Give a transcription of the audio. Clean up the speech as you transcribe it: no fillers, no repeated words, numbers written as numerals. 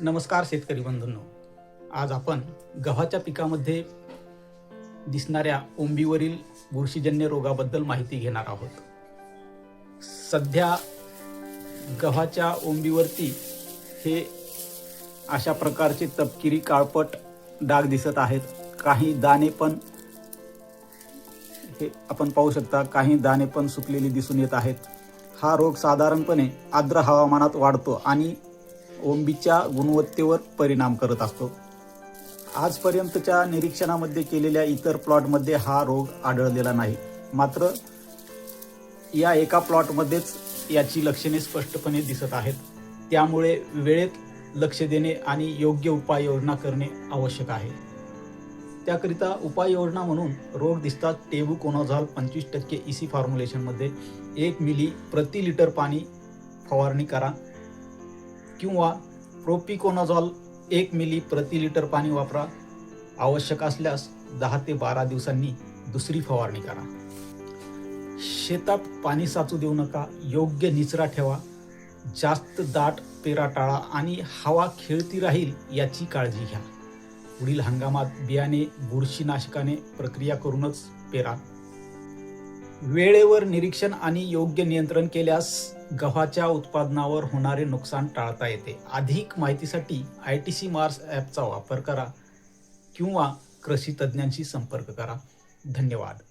नमस्कार शेतकरी बंधूंनो, आज आपण गव्हाच्या पिकामध्ये दिसणाऱ्या ओंबीवरील बुरशीजन्य रोगाबद्दल माहिती घेणार आहोत। सध्या गव्हाच्या ओंबीवरती हे अशा प्रकारचे तपकिरी काळपट डाग दिसत आहेत। काही दाणे पण हे आपण पाहू शकता, काही दाणे पण सुकलेले दिसून येत आहेत। हा रोग साधारणपणे आर्द्र हवामानात वाढतो आणि ओंबीच्या गुणवत्तेवर परिणाम करत असतो। आजपर्यंतच्या निरीक्षणामध्ये केलेल्या इतर प्लॉटमध्ये हा रोग आढळलेला नाही, मात्र या एका प्लॉटमध्येच याची लक्षणे स्पष्टपणे दिसत आहेत। त्यामुळे वेळेत लक्ष देणे आणि योग्य उपाययोजना करणे आवश्यक आहे। त्याकरिता उपाययोजना म्हणून रोग दिसताच टेबुकोनाझोल 25% EC फॉर्म्युलेशनमध्ये 1 मिली प्रति लिटर पाणी फवारणी करा किंवा प्रोपिकोनाझोल 1 मिली प्रति लिटर पाणी वापरा। आवश्यक असल्यास 10 ते 12 दिवसांनी दुसरी फवारणी करा। शेतात पाणी साचू देऊ नका, योग्य निचरा ठेवा, जास्त दाट पेरा टाळा आणि हवा खेळती राहील याची काळजी घ्या। पुढील हंगामात बियाणे बुरशीनाशकाने प्रक्रिया करूनच पेरा। वेळेवर निरीक्षण आणि योग्य नियंत्रण केल्यास गव्हाच्या उत्पादनावर होणारे नुकसान टाळता येते। अधिक माहितीसाठी ITC मार्स ॲपचा वापर करा किंवा कृषी तज्ञांशी संपर्क करा। धन्यवाद।